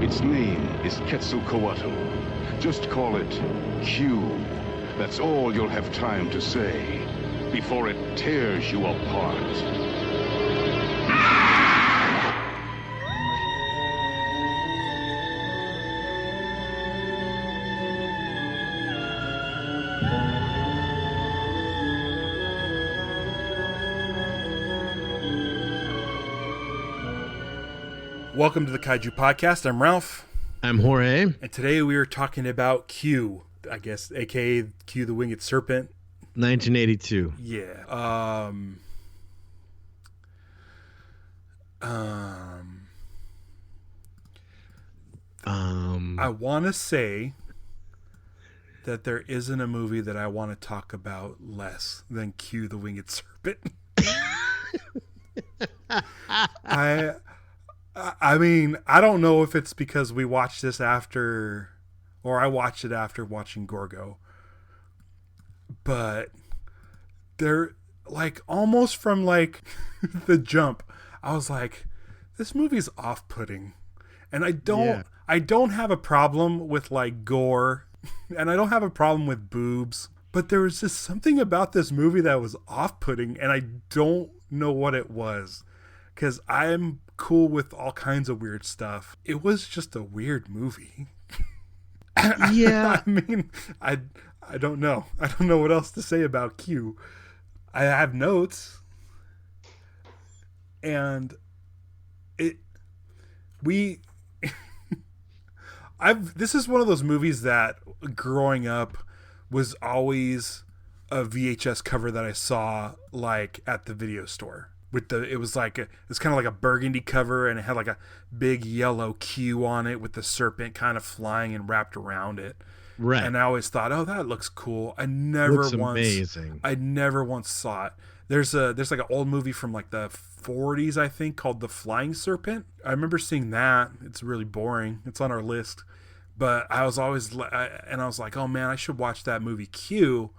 Its name is Quetzalcoatl. Just call it Q. That's all you'll have time to say before it tears you apart. Welcome to the Kaiju Podcast. I'm Ralph. I'm Jorge. And today we are talking about Q, I guess, aka Q the Winged Serpent. 1982. Yeah. I want to say that there isn't a movie that I want to talk about less than Q the Winged Serpent. I mean, I don't know if it's because we watched this after, or I watched it after watching Gorgo, but they're like almost from like the jump, I was like, this movie's off-putting, and I don't have a problem with like gore, and I don't have a problem with boobs, but there was just something about this movie that was off-putting, and I don't know what it was, because I'm cool with all kinds of weird stuff. It was just a weird movie. Yeah. I mean, I don't know. I don't know what else to say about Q. I have notes. And this is one of those movies that growing up was always a VHS cover that I saw like at the video store. It was kind of like a burgundy cover, and it had like a big yellow Q on it with the serpent kind of flying and wrapped around it. Right. And I always thought, oh, that looks cool. I never once saw it. There's like an old movie from like the 40s, I think, called The Flying Serpent. I remember seeing that. It's really boring. It's on our list. But I was like, oh man, I should watch that movie Q,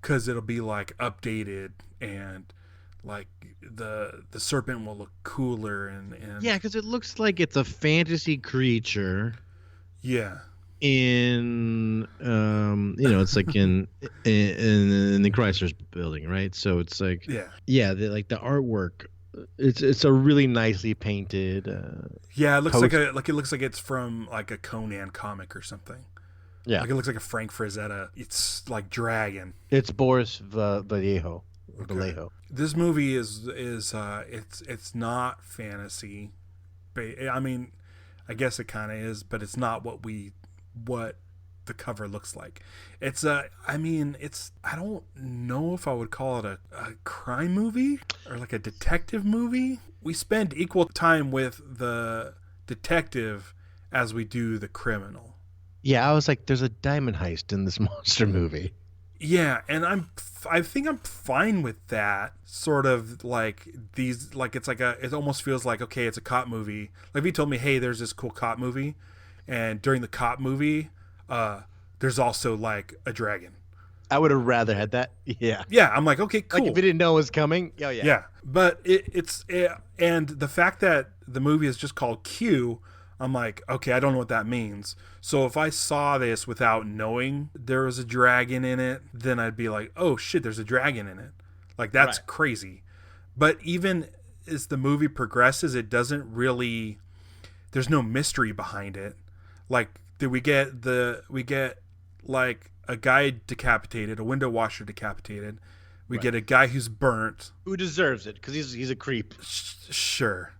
because it'll be like updated and like the serpent will look cooler and yeah, because it looks like it's a fantasy creature. Yeah. In it's like in the Chrysler's building, right? So it's like the artwork. It's a really nicely painted. It looks it looks like it's from like a Conan comic or something. Yeah, like it looks like a Frank Frazetta. It's like Dragon. It's Boris Vallejo. Vallejo. This movie is it's not fantasy. I mean, I guess it kind of is, but it's not what the cover looks like. It's I don't know if I would call it a crime movie or like a detective movie. We spend equal time with the detective as we do the criminal. Yeah, I was like, there's a diamond heist in this monster movie. Yeah, and I think I'm fine with that sort of like these, like it almost feels like, okay, it's a cop movie. Like if you told me, hey, there's this cool cop movie, and during the cop movie, there's also like a dragon. I would have rather had that. Yeah. Yeah, I'm like, okay, cool. Like if you didn't know it was coming. Oh yeah. Yeah, but and the fact that the movie is just called Q, I'm like, okay, I don't know what that means. So if I saw this without knowing there was a dragon in it, then I'd be like, oh shit, there's a dragon in it. Like that's crazy. But even as the movie progresses, it doesn't really, there's no mystery behind it. Like we get like a guy decapitated, a window washer decapitated. We get a guy who's burnt. Who deserves it? Because he's a creep. Sure.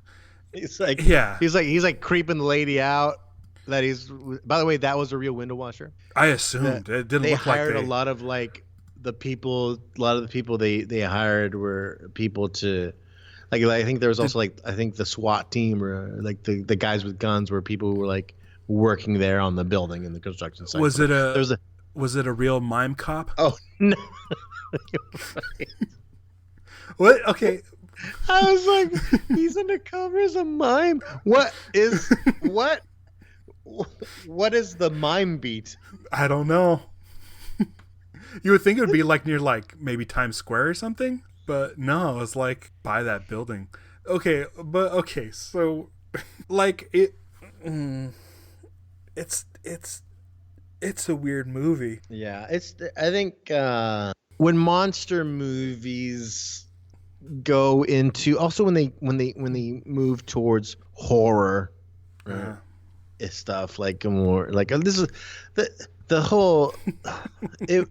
He's like creeping the lady out. By the way, that was a real window washer. I assumed it didn't look like they hired a lot of the people they hired were people to like I think there was also I think the SWAT team or like the guys with guns were people who were like working there on the building in the construction site. Was it a real mime cop? Oh no. What? Okay. I was like, he's undercover as a mime. What is the mime beat? I don't know. You would think it would be like near like maybe Times Square or something, but no, it's like by that building. Okay, so like it. it's a weird movie. Yeah, I think when monster movies go into, also when they move towards horror, right? Stuff like more like this is the whole it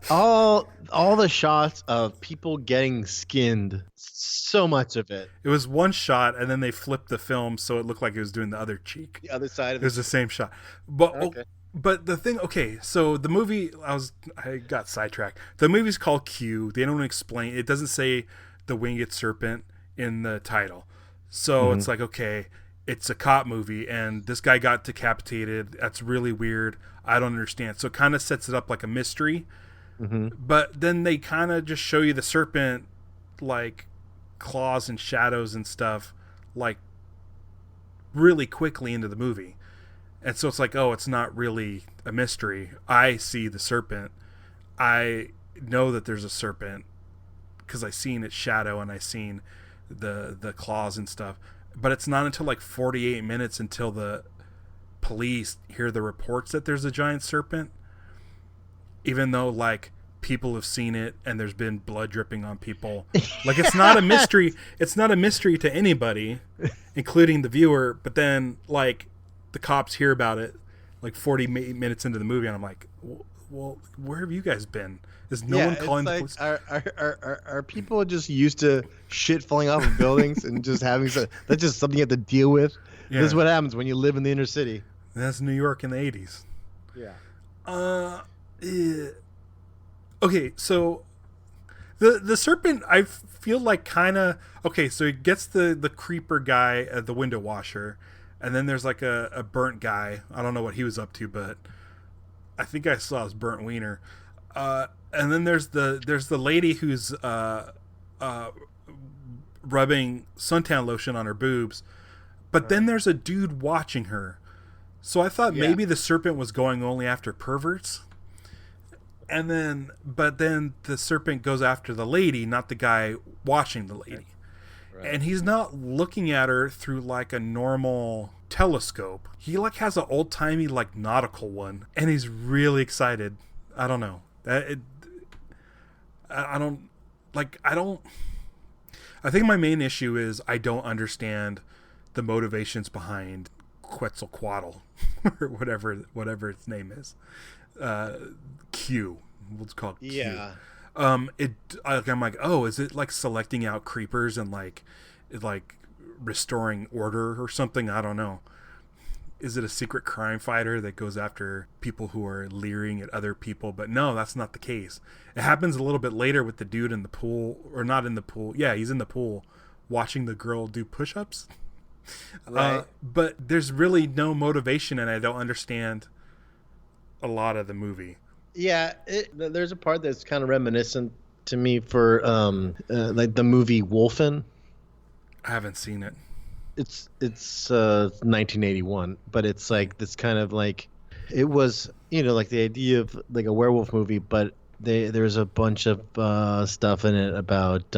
all the shots of people getting skinned, so much of it. It was one shot, and then they flipped the film so it looked like it was doing the other cheek. The other side of it was the same shot. But okay. But the thing, okay, so the movie, I got sidetracked. The movie's called Q. They don't explain. It doesn't say the Winged Serpent in the title. So it's like, okay, it's a cop movie, and this guy got decapitated. That's really weird. I don't understand. So it kind of sets it up like a mystery. But then they kind of just show you the serpent, like claws and shadows and stuff, like really quickly into the movie. And so it's like, oh, it's not really a mystery. I see the serpent. I know that there's a serpent because I seen its shadow and I seen the claws and stuff. But it's not until like 48 minutes until the police hear the reports that there's a giant serpent. Even though like people have seen it and there's been blood dripping on people. Like it's not a mystery. It's not a mystery to anybody, including the viewer. But then like the cops hear about it like 40 minutes into the movie, and I'm like, well, where have you guys been? Is no one calling the police? Are people just used to shit falling off of buildings and just having that's just something you have to deal with? Yeah. This is what happens when you live in the inner city. That's New York in the 80s. Yeah. Okay, so the serpent, I feel like kind of, okay, so he gets the creeper guy at the window washer, and then there's like a burnt guy. I don't know what he was up to, but I think I saw his burnt wiener. And then there's the lady who's rubbing suntan lotion on her boobs, but then there's a dude watching her. So I thought maybe the serpent was going only after perverts. But then the serpent goes after the lady, not the guy watching the lady. Right. And he's not looking at her through like a normal telescope. He like has an old timey like nautical one, and he's really excited. I don't know. I think my main issue is I don't understand the motivations behind Quetzalcoatl or whatever its name is. Q. Let's call it Q. Yeah. I'm like, oh, is it like selecting out creepers and like restoring order or something? I don't know. Is it a secret crime fighter that goes after people who are leering at other people? But no, that's not the case. It happens a little bit later with the dude in the pool, or not in the pool. Yeah, he's in the pool watching the girl do push-ups. Right. But there's really no motivation, and I don't understand a lot of the movie. Yeah, there's a part that's kind of reminiscent to me for like the movie Wolfen. I haven't seen it. It's 1981, but it's like this kind of like, it was, like the idea of like a werewolf movie, but there's a bunch of stuff in it about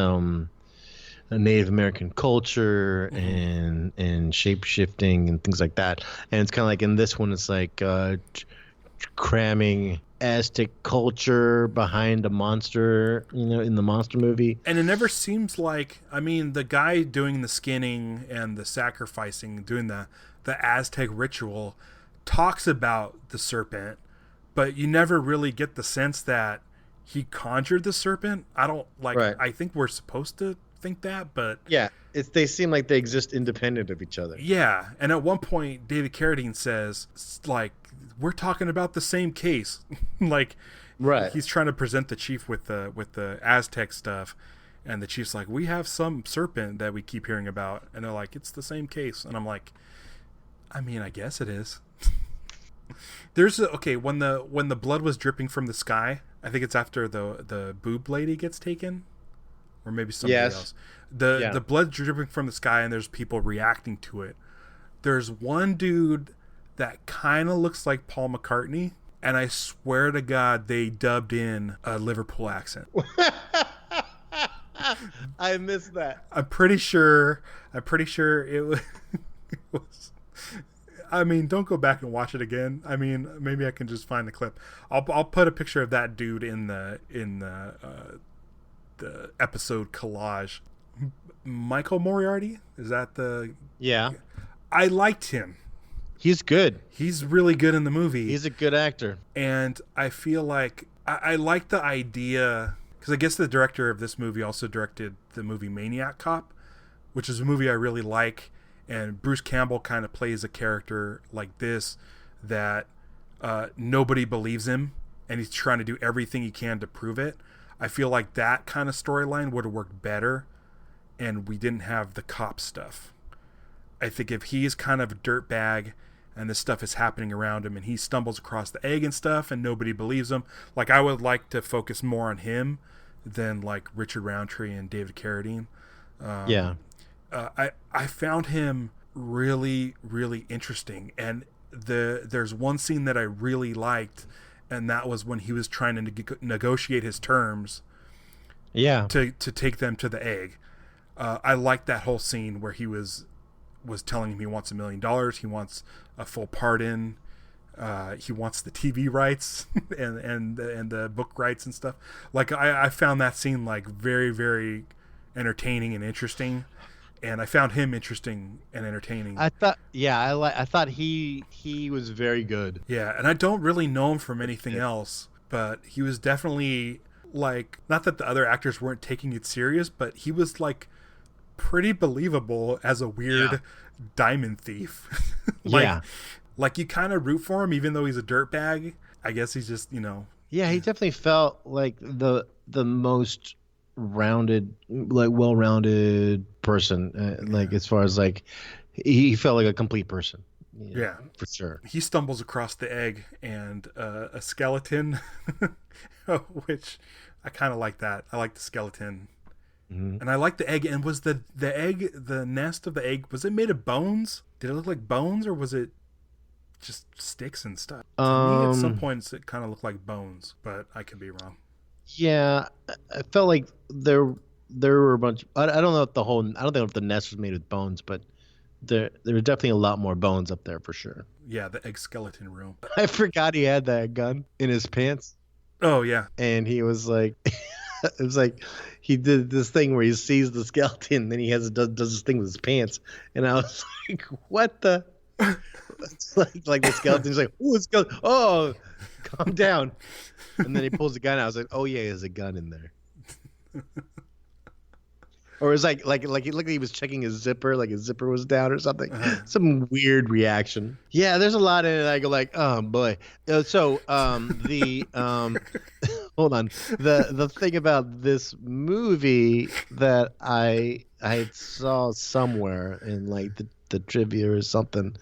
Native American culture and shape shifting and things like that. And it's kind of like in this one, it's like cramming Aztec culture behind a monster, in the monster movie. And it never seems like, I mean, the guy doing the skinning and the sacrificing, doing the Aztec ritual, talks about the serpent, but you never really get the sense that he conjured the serpent. I don't like. Right. I think we're supposed to think that, but yeah, they seem like they exist independent of each other. Yeah, and at one point, David Carradine says, like, we're talking about the same case. Like, right. He's trying to present the chief with the Aztec stuff, and the chief's like, we have some serpent that we keep hearing about, and they're like, it's the same case. And I'm like, I mean, I guess it is. There's when the blood was dripping from the sky, I think it's after the boob lady gets taken, or maybe somebody else. The blood dripping from the sky, and there's people reacting to it. There's one dude that kind of looks like Paul McCartney, and I swear to God they dubbed in a Liverpool accent. I missed that. I'm pretty sure it was I mean, don't go back and watch it again. I mean, maybe I can just find the clip. I'll put a picture of that dude in the episode collage. Michael Moriarty, is that the? Yeah, I liked him. He's good. He's really good in the movie. He's a good actor, and I feel like I like the idea, because I guess the director of this movie also directed the movie Maniac Cop, which is a movie I really like. And Bruce Campbell kind of plays a character like this that nobody believes him, and he's trying to do everything he can to prove it. I feel like that kind of storyline would have worked better, and we didn't have the cop stuff. I think if he's kind of a dirtbag and this stuff is happening around him and he stumbles across the egg and stuff and nobody believes him, like, I would like to focus more on him than like Richard Roundtree and David Carradine. I found him really, really interesting, and there's one scene that I really liked, and that was when he was trying to negotiate his terms. Yeah. To take them to the egg. I liked that whole scene where he was telling him he wants $1 million, he wants a full pardon, he wants the TV rights and the book rights and stuff. Like, I found that scene like very, very entertaining and interesting. And I found him interesting and entertaining. I thought he was very good. Yeah, and I don't really know him from anything else, but he was definitely, like, not that the other actors weren't taking it serious, but he was like pretty believable as a weird diamond thief. Like you kind of root for him even though he's a dirtbag. I guess he's just, Yeah, he definitely felt like the most rounded, like well-rounded person, like as far as like he felt like a complete person. Yeah, for sure. He stumbles across the egg and a skeleton, which I kind of like that. I like the skeleton, and I like the egg. And was the egg, the nest of the egg, was it made of bones? Did it look like bones, or was it just sticks and stuff? To me, at some points, it kind of looked like bones, but I could be wrong. Yeah, I felt like there were a bunch. I don't know if I don't know if the nest was made with bones, but there was definitely a lot more bones up there for sure. Yeah, the egg skeleton room. I forgot he had that gun in his pants. Oh yeah, and he was like, it was like he did this thing where he sees the skeleton, and then he does this thing with his pants, and I was like, what the? like the skeleton's like, oh, it's skeleton. Oh, calm down. And then he pulls the gun out. I was like, oh yeah, there's a gun in there. Or it was like he looked like he was checking his zipper, like his zipper was down or something. Some weird reaction. Yeah, there's a lot in it. I go like, oh boy. So hold on. The thing about this movie that I saw somewhere in like the trivia or something,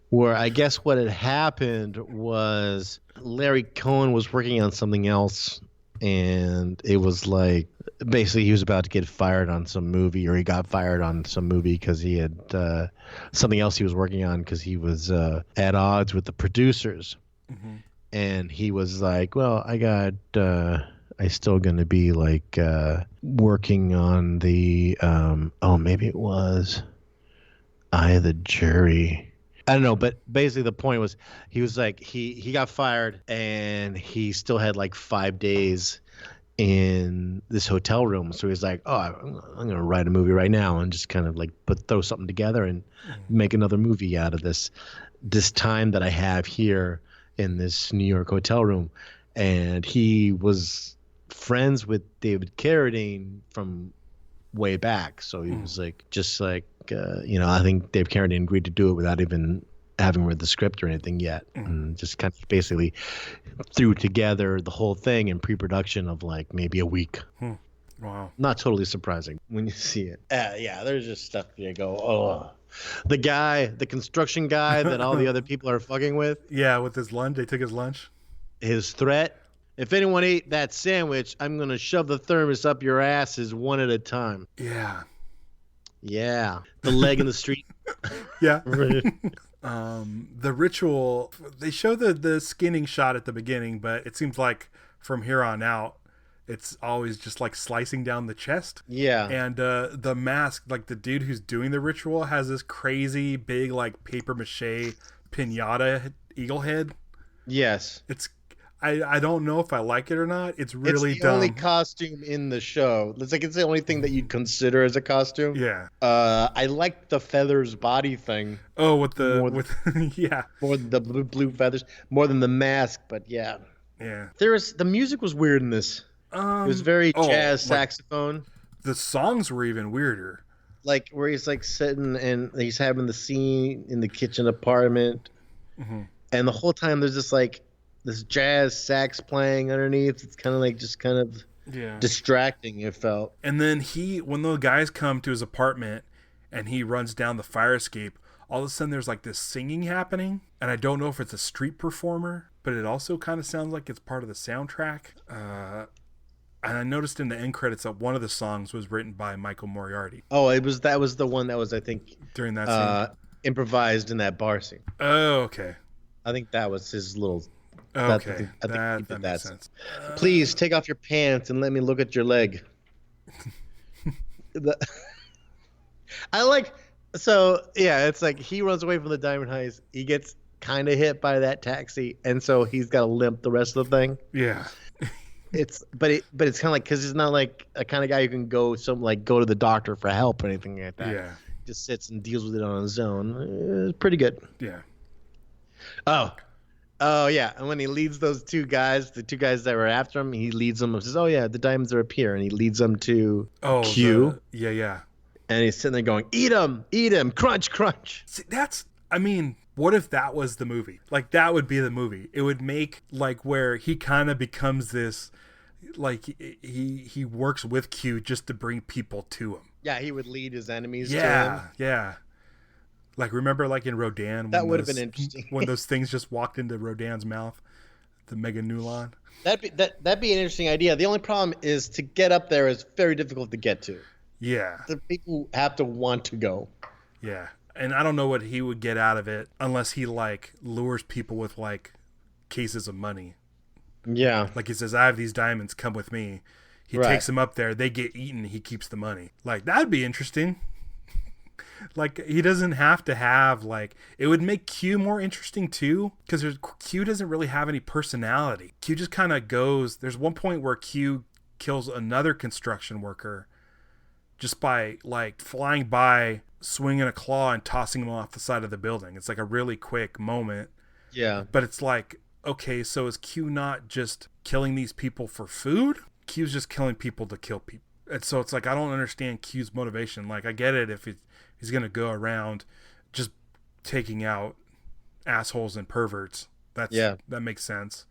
where I guess what had happened was Larry Cohen was working on something else, and it was like basically he was about to get fired on some movie, or he got fired on some movie because he had something else he was working on because he was at odds with the producers. And he was like, well, I still going to be like working on the maybe it was Eye of the Jury. I don't know, but basically the point was he was like he got fired, and he still had like 5 days in this hotel room. So he's like, oh, I'm going to write a movie right now and just kind of like throw something together and make another movie out of this time that I have here in this New York hotel room. And he was friends with David Carradine from way back. So he was like, just like, I think Dave Carradine agreed to do it without even having read the script or anything yet. And just kind of basically threw together the whole thing in pre-production of like maybe a week. Wow. Not totally surprising when you see it. Yeah, there's just stuff you go, oh. The construction guy that all the other people are fucking with. Yeah, with his lunch. They took his lunch. His threat. If anyone ate that sandwich, I'm going to shove the thermos up your asses one at a time. Yeah. Yeah. The leg in the street. Yeah. The ritual, they show the skinning shot at the beginning, but it seems like from here on out, it's always just like slicing down the chest. Yeah. And the mask, like the dude who's doing the ritual has this crazy big like paper mache pinata eagle head. Yes. It's I don't know if I like it or not. It's really It's the dumb. only costume in the show. It's the only thing that you'd consider as a costume. Yeah. I like the feathers body thing. Oh, with the More yeah. more than the blue feathers, more than the mask. But yeah, Yeah. the music was weird in this. It was very jazz saxophone. The songs were even weirder. Like where he's like sitting and he's having the scene in the kitchen apartment, and the whole time there's just like this jazz sax playing underneath. It's kind of distracting. It felt. And then when the guys come to his apartment and he runs down the fire escape, all of a sudden there's like this singing happening, and I don't know if it's a street performer, but it also kind of sounds like it's part of the soundtrack. And I noticed in the end credits that one of the songs was written by Michael Moriarty. Oh, that was the one that was, I think, during that scene, improvised in that bar scene. Oh, okay. I think that was his little. Okay, I think that makes sense. Please take off your pants and let me look at your leg. I like. So yeah, it's like he runs away from the diamond heist. He gets kind of hit by that taxi, and so he's got to limp the rest of the thing. Yeah. But it's kind of like, because he's not like a kind of guy who can go to the doctor for help or anything like that. Yeah. Just sits and deals with it on his own. It's pretty good. Yeah. Oh yeah, and when he leads those the two guys that were after him, he leads them and says, "Oh yeah, the diamonds are up here," and he leads them to Q. Yeah. And he's sitting there going, eat him, crunch, crunch. See, what if that was the movie? Like, that would be the movie. It would make, like, where he kind of becomes this, like, he works with Q just to bring people to him. Yeah, he would lead his enemies to him. Yeah. Like, remember, like, in Rodan? That would have been interesting. When those things just walked into Rodan's mouth, the Mega Nulon. That'd be an interesting idea. The only problem is to get up there is very difficult to get to. Yeah. The people have to want to go. Yeah. And I don't know what he would get out of it unless he, like, lures people with, like, cases of money. Yeah. Like, he says, I have these diamonds, come with me. He takes them up there, they get eaten, he keeps the money. Like, that'd be interesting. Like, he doesn't have to have, like, it would make Q more interesting too, because Q doesn't really have any personality. Q just kind of goes, there's one point where Q kills another construction worker just by, like, flying by, swinging a claw and tossing him off the side of the building. It's like a really quick moment. Yeah. But it's like, okay, so is Q not just killing these people for food? Q's just killing people to kill people. And so it's like, I don't understand Q's motivation. Like, I get it if he's going to go around just taking out assholes and perverts. That makes sense.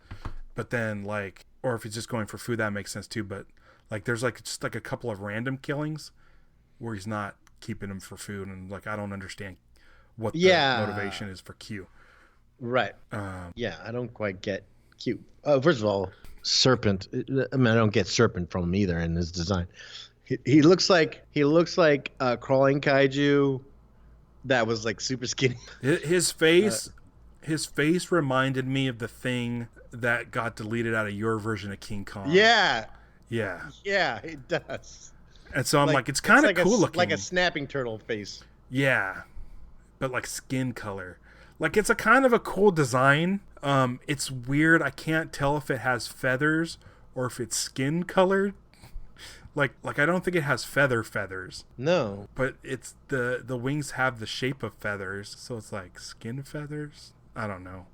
But then, like, or if he's just going for food, that makes sense too. But, like, there's, like, just, like, a couple of random killings where he's not keeping them for food, and, like, I don't understand what the motivation is for Q. Right. I don't quite get Q. First of all, Serpent. I mean, I don't get Serpent from him either in his design. He looks like a crawling kaiju that was, like, super skinny. His face reminded me of the thing that got deleted out of your version of King Kong. Yeah, it does. And so I'm like, it's kind of cool looking. Like a snapping turtle face. Yeah. But, like, skin color. Like, it's a kind of a cool design. It's weird. I can't tell if it has feathers or if it's skin colored. Like I don't think it has feathers. No. But it's the wings have the shape of feathers, so it's like skin feathers. I don't know.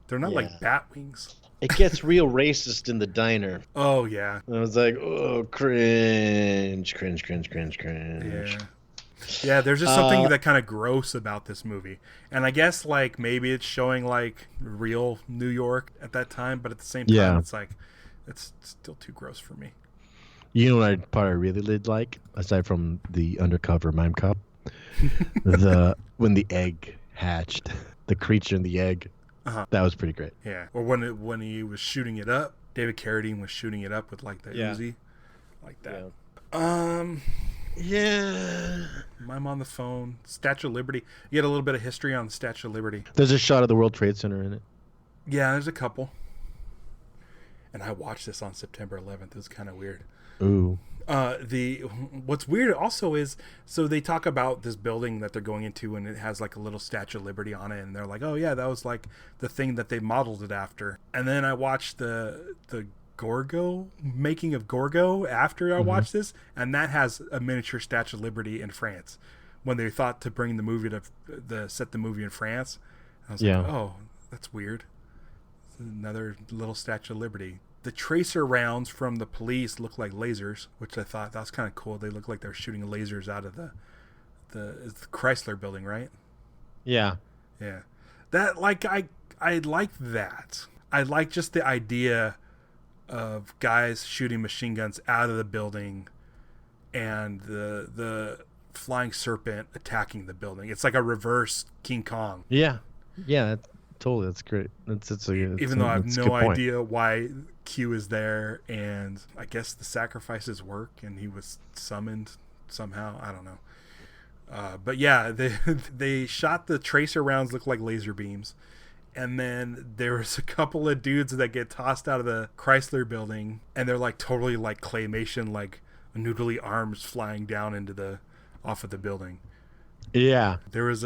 They're not like bat wings. It gets real racist in the diner. Oh, yeah. And I was like, oh, cringe. Yeah, there's just something that kind of gross about this movie. And I guess, like, maybe it's showing, like, real New York at that time, but at the same time, it's like, it's still too gross for me. You know what part I really did like, aside from the undercover mime cop? When the egg hatched, the creature in the egg. That was pretty great. Yeah. Or when he was shooting it up, David Carradine was shooting it up with, like, the Uzi. Like that. Yeah. I'm on the phone. Statue of Liberty. You get a little bit of history on the Statue of Liberty. There's a shot of the World Trade Center in it. Yeah, there's a couple. And I watched this on September 11th. It was kind of weird. Ooh. The what's weird also is, so they talk about this building that they're going into, and it has like a little Statue of Liberty on it, and they're like, oh yeah, that was like the thing that they modeled it after. And then I watched the Gorgo making of Gorgo after I watched this, and that has a miniature Statue of Liberty in France when they thought to bring the movie to set the movie in France. I was like, oh, that's weird. It's another little Statue of Liberty. The tracer rounds from the police look like lasers, which I thought that was kind of cool. They look like they're shooting lasers out of the Chrysler building, right? Yeah. Yeah. That, like, I like that. I like just the idea of guys shooting machine guns out of the building and the flying serpent attacking the building. It's like a reverse King Kong. Yeah. Yeah, totally. That's great. Even though I have no idea why Q is there, and I guess the sacrifices work and he was summoned somehow. I don't know. But yeah, they shot the tracer rounds look like laser beams. And then there was a couple of dudes that get tossed out of the Chrysler building, and they're like totally like claymation, like noodly arms flying down off of the building. Yeah. There was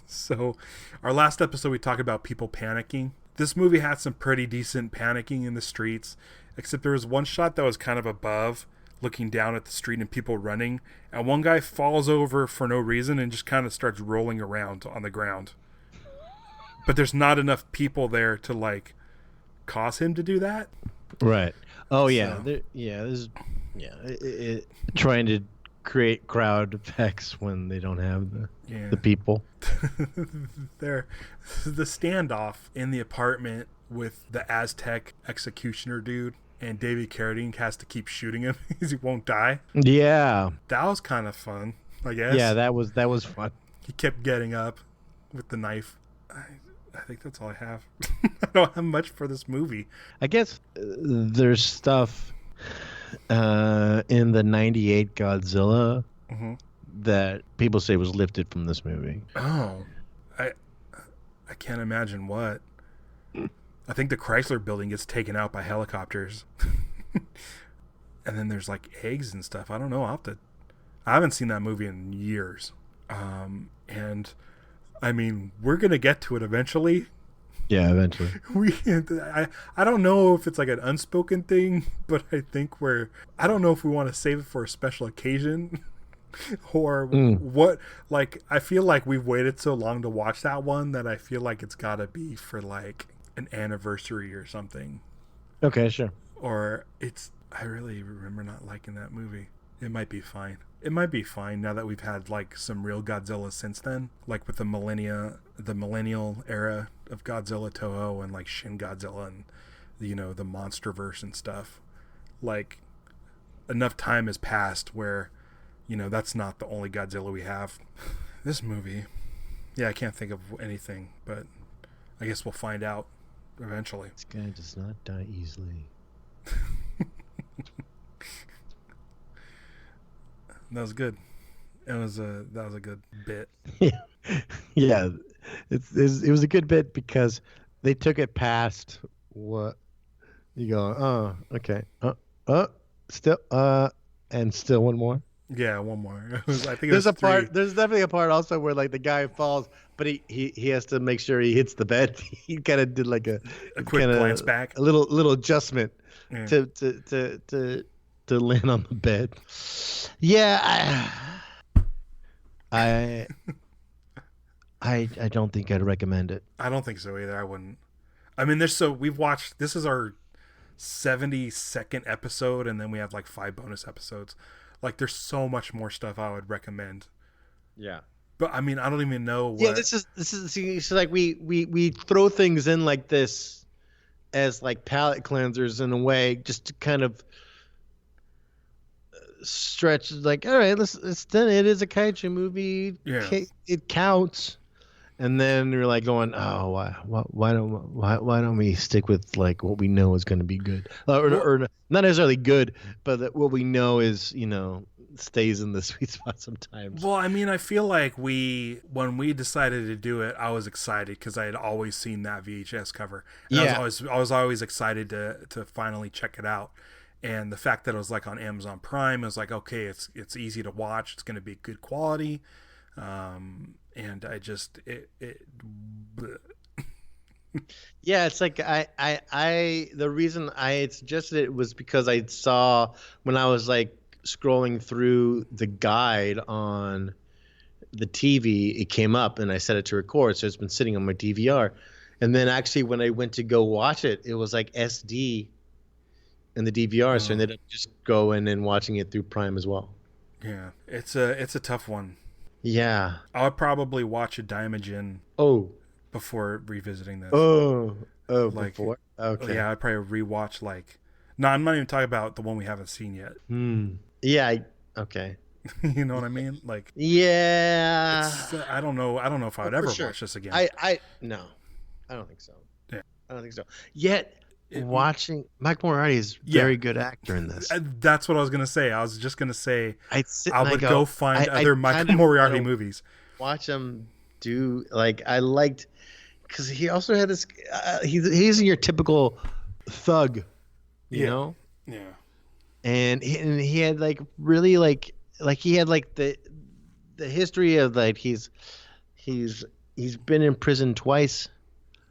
so our last episode we talked about people panicking. This movie had some pretty decent panicking in the streets, except there was one shot that was kind of above, looking down at the street and people running, and one guy falls over for no reason and just kind of starts rolling around on the ground. But there's not enough people there to like cause him to do that. Right. Oh yeah. So. Trying to create crowd effects when they don't have the people. The standoff in the apartment with the Aztec executioner dude, and David Carradine has to keep shooting him because he won't die. Yeah. That was kind of fun, I guess. Yeah, that was fun. He kept getting up with the knife. I think that's all I have. I don't have much for this movie. I guess there's stuff in the 98 Godzilla that people say was lifted from this movie. Oh, I can't imagine what. I think the Chrysler building gets taken out by helicopters. And then there's like eggs and stuff. I don't know. I haven't seen that movie in years. And I mean, we're going to get to it eventually. Yeah, eventually. I don't know if it's like an unspoken thing, but I think I don't know if we want to save it for a special occasion or what. Like, I feel like we've waited so long to watch that one that I feel like it's got to be for like an anniversary or something. Okay, sure. Or I really remember not liking that movie. It might be fine. It might be fine now that we've had like some real Godzilla since then, like with the millennial era of Godzilla Toho and like Shin Godzilla and the MonsterVerse and stuff. Like enough time has passed where that's not the only Godzilla we have. This movie, yeah, I can't think of anything, but I guess we'll find out eventually. This guy does not die easily. That was good. That was a good bit. Yeah, it was a good bit because they took it past what you go. Oh, okay. Still, and still one more. Yeah, one more. I think there's a part. There's definitely a part also where like the guy falls, but he has to make sure he hits the bed. He kind of did like a quick glance back, a little adjustment to land on the bed. Yeah, I don't think I'd recommend it. I don't think so either. I wouldn't. I mean, we've watched. This is our 72nd episode, and then we have like 5 bonus episodes. Like, there's so much more stuff I would recommend. Yeah. But I mean, I don't even know. Yeah, this is like we throw things in like this as like palate cleansers in a way, just to kind of stretch. Like, all right, it's done. It is a kaiju movie. Yeah. It counts. And then you're like going, oh, why don't we stick with like what we know is going to be good, or not necessarily good, but that what we know is stays in the sweet spot sometimes. Well, I mean, I feel like when we decided to do it, I was excited because I had always seen that VHS cover. And I was always excited to finally check it out. And the fact that it was like on Amazon Prime, it was like, okay, it's easy to watch. It's going to be good quality. And I just, Yeah, it's like the reason I suggested it was because I saw when I was like scrolling through the guide on the TV, it came up and I set it to record. So it's been sitting on my DVR. And then actually when I went to go watch it, it was like SD in the DVR. So I ended up just going and watching it through Prime as well. Yeah, it's a tough one. Yeah. I'll probably watch a Daimogen before revisiting this. Like, before? Okay. Yeah, I'd probably rewatch no, I'm not even talking about the one we haven't seen yet. Yeah, okay. You know what I mean? Like, yeah. I don't know if I would ever watch this again. No, I don't think so. Yeah, I don't think so. Yet watching Mike Moriarty is very good actor in this. That's what I was gonna say. I was just gonna say I would go find other Mike Moriarty movies. Watch him do I liked because he also had this. He's your typical thug, you know. Yeah. And he had really he had the history of he's been in prison twice.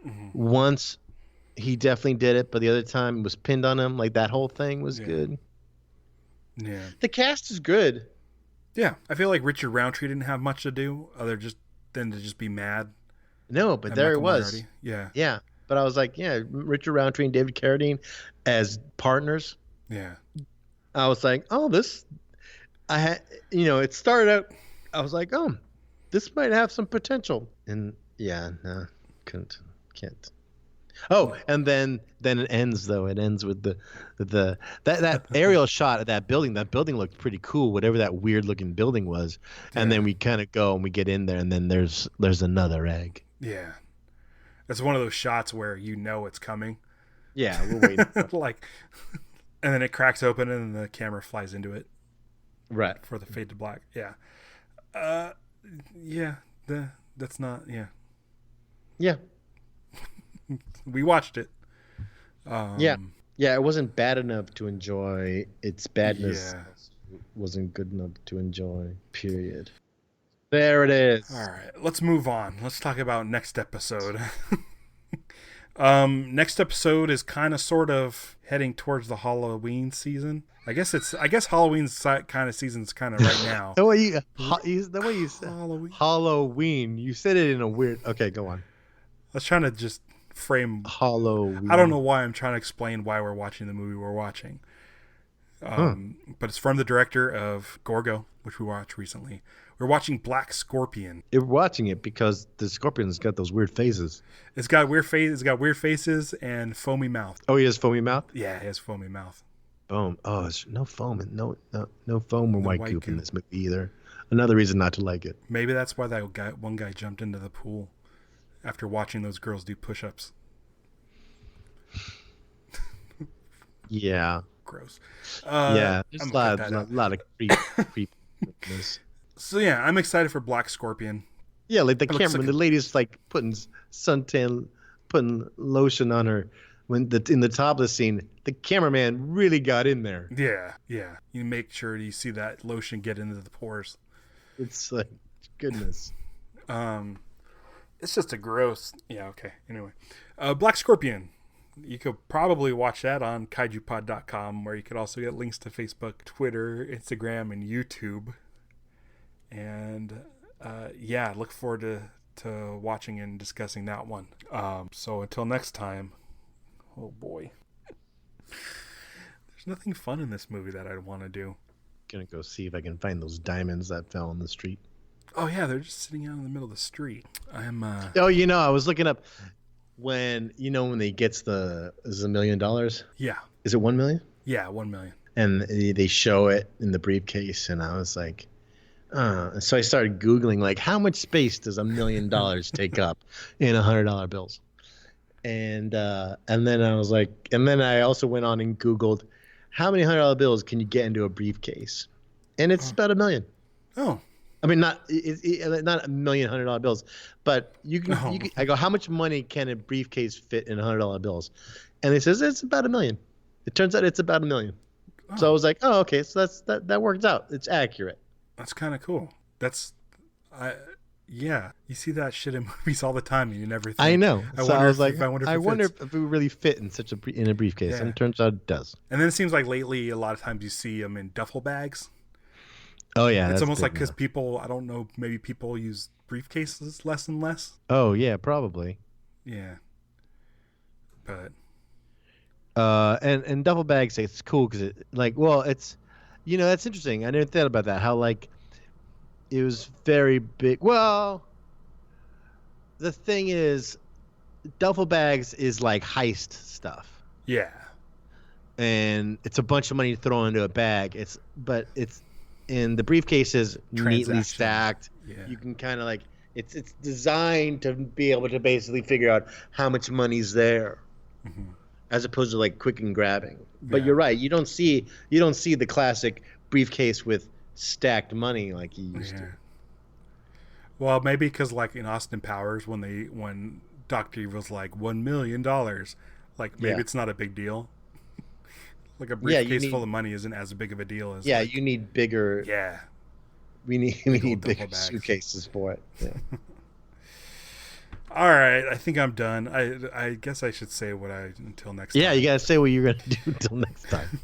Mm-hmm. Once he definitely did it, but the other time it was pinned on him. That whole thing was good. Yeah. The cast is good. Yeah, I feel like Richard Roundtree didn't have much to do other than to just be mad. No, but there it was. Moriarty. Yeah. Yeah, but I was like, Richard Roundtree and David Carradine as partners. Yeah. I was like, it started out, I was like, this might have some potential. And no, can't. Oh, and then it ends though. It ends with that aerial shot of that building. That building looked pretty cool, whatever that weird looking building was. Yeah. And then we kind of go and we get in there, and then there's another egg. Yeah, it's one of those shots where it's coming. Yeah, we're waiting. And then it cracks open, and the camera flies into it. Right. For the fade to black. Yeah. That's not. Yeah. Yeah. We watched it. Yeah, it wasn't bad enough to enjoy. Its badness wasn't good enough to enjoy. Period. There it is. All right, let's move on. Let's talk about next episode. Next episode is kind of sort of heading towards the Halloween season. I guess Halloween's kind of season's kind of right now. the way you said Halloween. You said it in a weird. Okay, go on. I was trying to just frame Halloween. I don't know why I'm trying to explain why we're watching the movie we're watching. But it's from the director of Gorgo, which we watched recently. We're watching Black Scorpion. You're watching it because the scorpion's got those weird faces. It's got weird faces and foamy mouth. Oh, he has foamy mouth? Yeah, he has foamy mouth. Boom. Oh, there's no foam. No foam or white goop in this movie either. Another reason not to like it. Maybe that's why that one guy jumped into the pool after watching those girls do push-ups. Yeah. Gross. There's a lot of creepiness. So yeah, I'm excited for Black Scorpion. Yeah, the camera, the lady's putting lotion on her in the topless scene. The cameraman really got in there. Yeah. You make sure you see that lotion get into the pores. It's goodness. It's just a gross. Yeah. Okay. Anyway, Black Scorpion. You could probably watch that on kaijupod.com, where you could also get links to Facebook, Twitter, Instagram, and YouTube. And look forward to watching and discussing that one. So until next time, oh boy, there's nothing fun in this movie that I'd want to do. Gonna go see if I can find those diamonds that fell on the street. Oh yeah, they're just sitting out in the middle of the street. I was looking up when he gets is it $1 million? Yeah. Is it 1 million? Yeah, 1 million. And they show it in the briefcase, and I was like, so I started Googling how much space does $1 million take up in $100 bills, and then I was like, and then I also went on and Googled how many $100 bills can you get into a briefcase, and it's about $1 million. Oh, I mean not $1 million $100 bills, but you can. I go, how much money can a briefcase fit in $100 bills, and it says it's about $1 million. It turns out it's about $1 million. So I was like, oh, okay, so that worked out. It's accurate. That's kind of cool. Yeah, you see that shit in movies all the time, and you never think. I know. I was like, I wonder if if it would really fit in in a briefcase, and it turns out it does. And then it seems like lately, a lot of times you see them in duffel bags. Oh yeah, it's almost like because people, I don't know, maybe people use briefcases less and less. Oh yeah, probably. Yeah, but and duffel bags, it's cool because it's, that's interesting. I never thought about that. How like it was very big. Well, the thing is, duffel bags is like heist stuff. Yeah, and it's a bunch of money to throw into a bag. But it's in the briefcase is neatly stacked. Yeah. You can kind of like it's designed to be able to basically figure out how much money's there, as opposed to like quick and grabbing. But you're right. You don't see the classic briefcase with stacked money like you used to. Well, maybe because like in Austin Powers, when Dr. Evil's like $1 million, like maybe it's not a big deal. Like a briefcase full of money isn't as big of a deal as. Yeah, you need bigger. Yeah. We need bigger suitcases for it. Yeah. All right, I think I'm done. I guess I should say until next time. Yeah, you gotta say what you're gonna do until next time.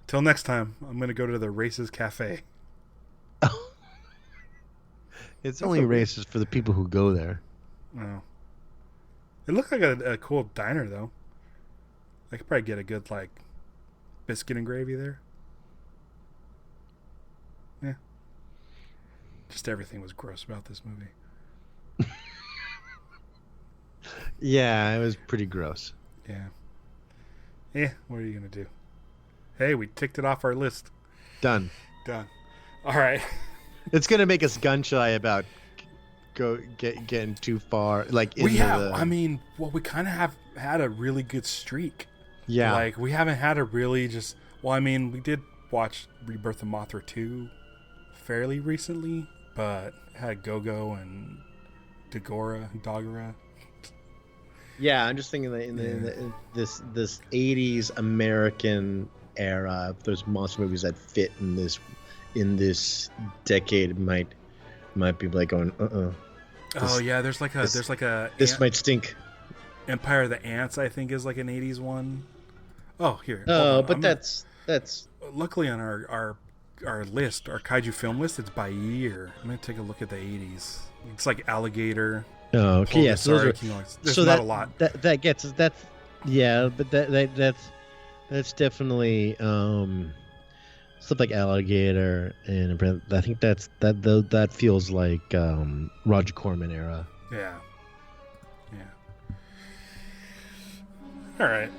Till next time, I'm gonna go to the Races Cafe. It's only racist for the people who go there. Oh. It looked like a cool diner though. I could probably get a good like biscuit and gravy there. Yeah. Just everything was gross about this movie. Yeah, it was pretty gross. Yeah. Yeah, what are you going to do? Hey, we ticked it off our list. Done. All right. It's going to make us gun shy about getting too far. Like we kind of have had a really good streak. Yeah. Like, we haven't had a really just... Well, I mean, we did watch Rebirth of Mothra 2 fairly recently, but had Go-Go and Dagora. Yeah, I'm just thinking that in this 80s American era, if there's monster movies that fit in this decade, might be like going, Oh yeah, there's like a this might stink. Empire of the Ants, I think, is like an 80s one. Oh, here. Oh, but that's luckily on our list, our kaiju film list, it's by year. I'm gonna take a look at the 80s. It's like Alligator. Oh, okay. Yeah, so there's not a lot. That gets that's yeah, but that's definitely stuff like Alligator, and I think that feels like Roger Corman era. Yeah. All right.